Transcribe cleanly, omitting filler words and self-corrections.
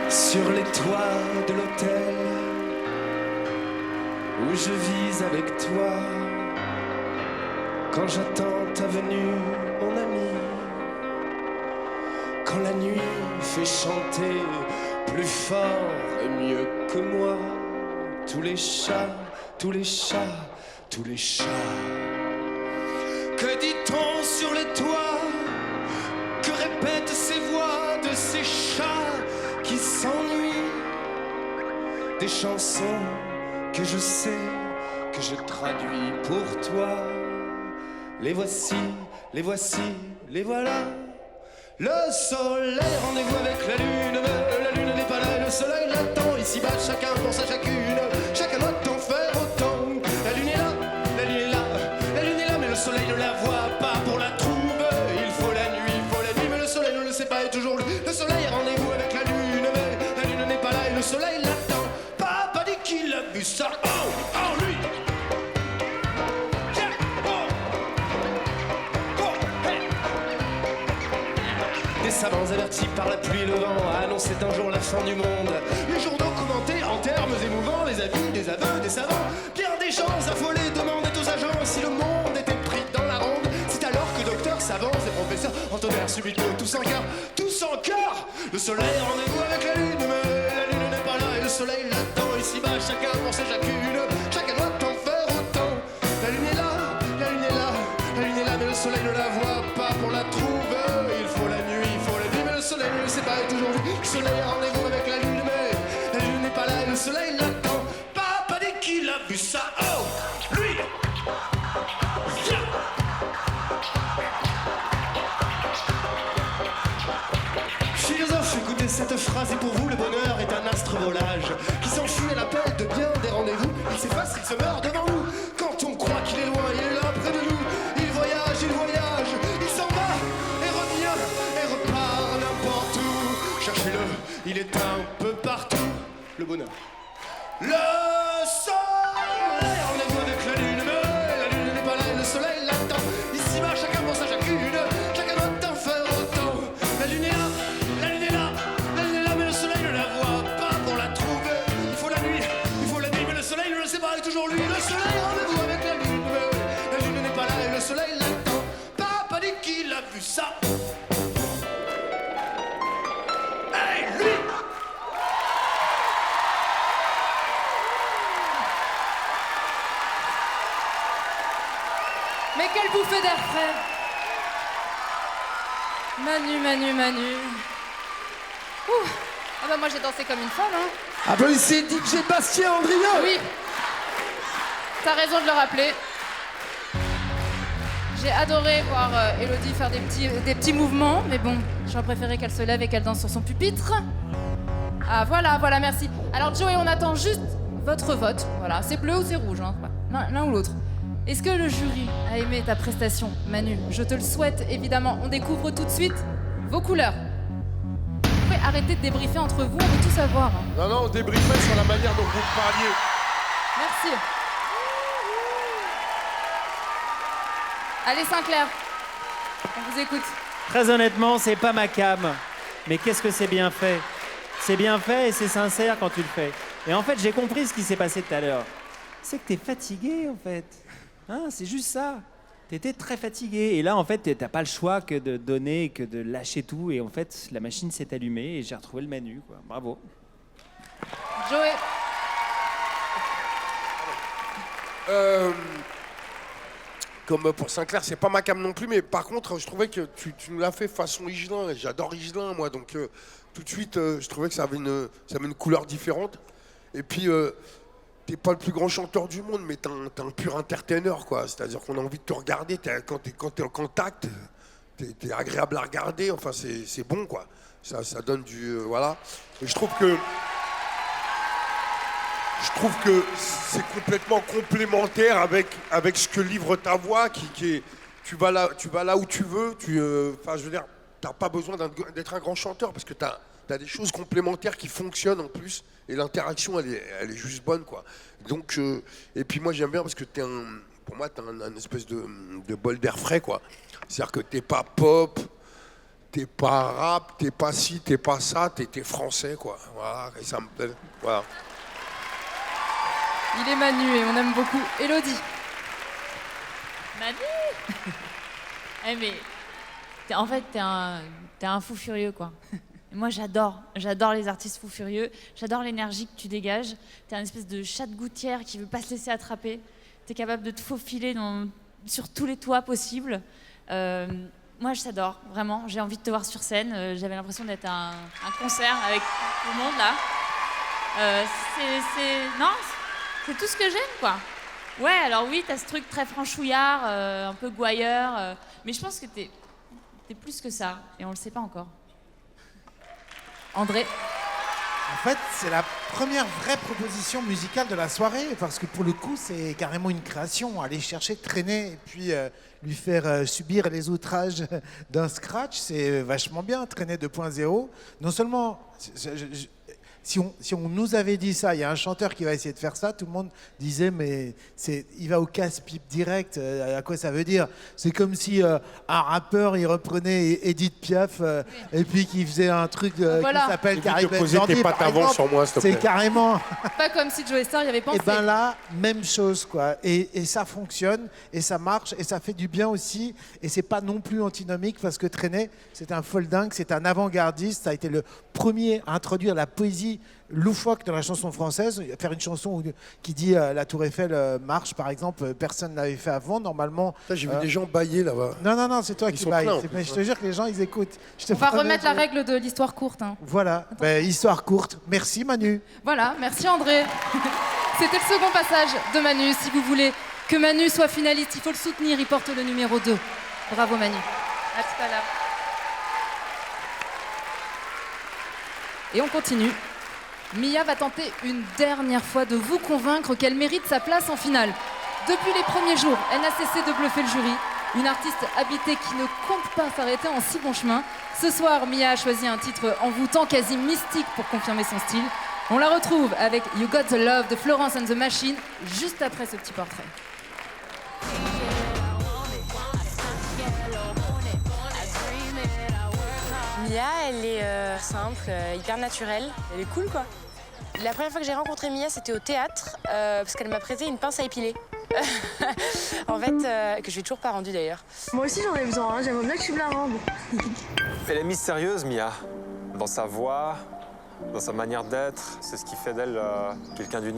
Sur les toits de l'hôtel où je vis avec toi, quand j'attends ta venue, mon ami, quand la nuit fait chanter plus fort et mieux que moi tous les chats, tous les chats, tous les chats. Que dit-on sur les toits? Que répètent ces voix de ces chats qui s'ennuient? Des chansons que je sais, que je traduis pour toi. Les voici, les voici, les voilà. Le soleil, rendez-vous avec la lune n'est pas là et le soleil l'attend. Ici-bas, chacun pense à chacune, chacun doit en faire autant. La lune est là, la lune est là, la lune est là, mais le soleil ne la voit pas pour la trouver. Il faut la nuit, mais le soleil ne le sait pas et toujours lui. Le soleil a rendez-vous avec la lune, mais la lune n'est pas là et le soleil l'attend. Papa dit qu'il a vu ça, oh, lui. Des savants avertis par la pluie et le vent annonçaient un jour la fin du monde. Les journaux commentaient en termes émouvants les avis des aveux des savants. Bien des gens affolés demandaient aux agents si le monde était pris dans la ronde. C'est alors que docteurs, savants et professeurs entonnèrent subitement tous en cœur, tous en cœur. Le soleil rendez-vous avec la lune, mais la lune n'est pas là et le soleil l'attend. Ici-bas, chacun pense à chacune, chacun doit en faire autant. La lune est là, la lune est là, la lune est là, mais le soleil ne la voit pas pour la trouver. Il faut la nuit, mais le soleil ne le sait pas et toujours lui. Le soleil a rendez-vous avec la lune, mais la lune n'est pas là et le soleil l'attend. Papa dit qu'il a vu ça, oh, lui. Yeah. Philosophe, écoutez cette phrase et pour vous le bonheur est un astre volage qui s'enfuit à l'appel de bien des rendez-vous. Il s'efface, il se meurt devant nous. Quand on croit qu'il est loin, il est là près de nous. Il voyage, il s'en va et revient et repart n'importe où. Cherchez-le, il est un peu partout. Le bonheur. Le soleil, rendez-vous avec la lune, mais la lune n'est pas là et le soleil l'attend. Ici-bas, chacun pense à chacune, chacun doit en faire autant. La lune est là, la lune est là, la lune est là, mais le soleil ne la voit pas pour la trouver. Il faut la nuit, mais le soleil ne le sait pas et toujours lui. Le soleil, rendez-vous avec la lune, mais la lune n'est pas là et le soleil l'attend. Papa dit qu'il a vu ça. Hey, lui! Mais quelle bouffée d'air frais! Manu. Ouh. Ah bah moi j'ai dansé comme une folle, hein. Applaudissez DJ Bastien Andrieux. Oui. T'as raison de le rappeler. J'ai adoré voir Elodie faire des petits mouvements, mais bon, j'aurais préféré qu'elle se lève et qu'elle danse sur son pupitre. Ah voilà, merci. Alors Joey, on attend juste votre vote. Voilà, c'est bleu ou c'est rouge, hein. L'un ou l'autre. Est-ce que le jury a aimé ta prestation, Manu? Je te le souhaite, évidemment. On découvre tout de suite vos couleurs. Vous pouvez arrêter de débriefer entre vous, on veut tout savoir. Hein. Non, on débriefait sur la manière dont vous parliez. Merci. Allez, Sinclair, on vous écoute. Très honnêtement, c'est pas ma cam. Mais qu'est-ce que c'est bien fait? C'est bien fait et c'est sincère quand tu le fais. Et en fait, j'ai compris ce qui s'est passé tout à l'heure. C'est que t'es fatigué, en fait. Hein, c'est juste ça. T'étais très fatigué. Et là, en fait, t'as pas le choix que de donner, que de lâcher tout. Et en fait, la machine s'est allumée et j'ai retrouvé le Manu, quoi. Bravo. Joey. Comme pour Sinclair, c'est pas ma cam non plus, mais par contre, je trouvais que tu nous l'as fait façon Higelin. J'adore Higelin, moi, donc tout de suite, je trouvais que ça avait une couleur différente. Et puis, t'es pas le plus grand chanteur du monde, mais t'es un pur entertainer, quoi. C'est-à-dire qu'on a envie de te regarder. Quand t'es en contact, t'es agréable à regarder. Enfin, c'est bon, quoi. Ça donne du... voilà. Et je trouve que c'est complètement complémentaire avec ce que livre ta voix, qui est... Tu vas là où tu veux. Enfin, je veux dire, t'as pas besoin d'être un grand chanteur, parce que t'as des choses complémentaires qui fonctionnent en plus. Et l'interaction, elle est juste bonne, quoi. Donc, et puis moi, j'aime bien parce que pour moi, t'es un espèce de bol d'air frais, quoi. C'est-à-dire que t'es pas pop, t'es pas arabe, t'es pas ci, t'es pas ça, t'es français, quoi. Voilà, et ça me plaît. Voilà. Il est Manu et on aime beaucoup Élodie. Manu. Eh mais, en fait, t'es un fou furieux, quoi. Et moi, j'adore les artistes fous furieux. J'adore l'énergie que tu dégages. T'es un espèce de chat de gouttière qui veut pas se laisser attraper. T'es capable de te faufiler sur tous les toits possibles. Moi, je t'adore, vraiment. J'ai envie de te voir sur scène. J'avais l'impression d'être à un concert avec tout le monde, là. Non, c'est tout ce que j'aime, quoi. Ouais, alors oui, t'as ce truc très franchouillard, un peu gouailleur, mais je pense que t'es plus que ça, et on le sait pas encore. André. En fait, c'est la première vraie proposition musicale de la soirée, parce que pour le coup, c'est carrément une création. Aller chercher, traîner, et puis lui faire subir les outrages d'un scratch, c'est vachement bien. Traîner 2.0. Non seulement, si on nous avait dit ça, il y a un chanteur qui va essayer de faire ça, tout le monde disait, mais il va au casse-pipe direct. À quoi ça veut dire? C'est comme si un rappeur, il reprenait Edith Piaf et puis qu'il faisait un truc Voilà. qui s'appelle Et Caribbean puis de poser tes Jordi, pattes par avant exemple. sur moi, s'il te plaît. C'est carrément... Pas comme si Joey Star y avait pensé. Et ben là, même chose, quoi. Et ça fonctionne, et ça marche, et ça fait du bien aussi. Et c'est pas non plus antinomique, parce que Trenet, c'est un folding, c'est un avant-gardiste. Ça a été le premier à introduire la poésie loufoque dans la chanson française. Faire une chanson qui dit la Tour Eiffel marche, par exemple, personne ne l'avait fait avant. Normalement. J'ai vu des gens bailler là-bas. Non, c'est toi Ils qui sont bailles. pleins, en plus, Mais je te jure que les gens, ils écoutent. On va remettre la règle de l'histoire courte. Hein. Voilà, histoire courte. Merci Manu. Voilà, merci André. C'était le second passage de Manu. Si vous voulez que Manu soit finaliste, il faut le soutenir. Il porte le numéro 2. Bravo Manu. À tout à l'heure. Et on continue. Mia va tenter une dernière fois de vous convaincre qu'elle mérite sa place en finale. Depuis les premiers jours, elle n'a cessé de bluffer le jury. Une artiste habitée qui ne compte pas s'arrêter en si bon chemin. Ce soir, Mia a choisi un titre envoûtant, quasi mystique pour confirmer son style. On la retrouve avec You Got the Love de Florence and the Machine, juste après ce petit portrait. Mia, elle est simple, hyper naturelle. Elle est cool, quoi. La première fois que j'ai rencontré Mia, c'était au théâtre, parce qu'elle m'a prêté une pince à épiler. En fait, que je lui ai toujours pas rendue, d'ailleurs. Moi aussi, j'en ai besoin. Hein. J'aimerais bien que tu me la rendes. Elle est mystérieuse, Mia. Dans sa voix, dans sa manière d'être. C'est ce qui fait d'elle quelqu'un d'unique.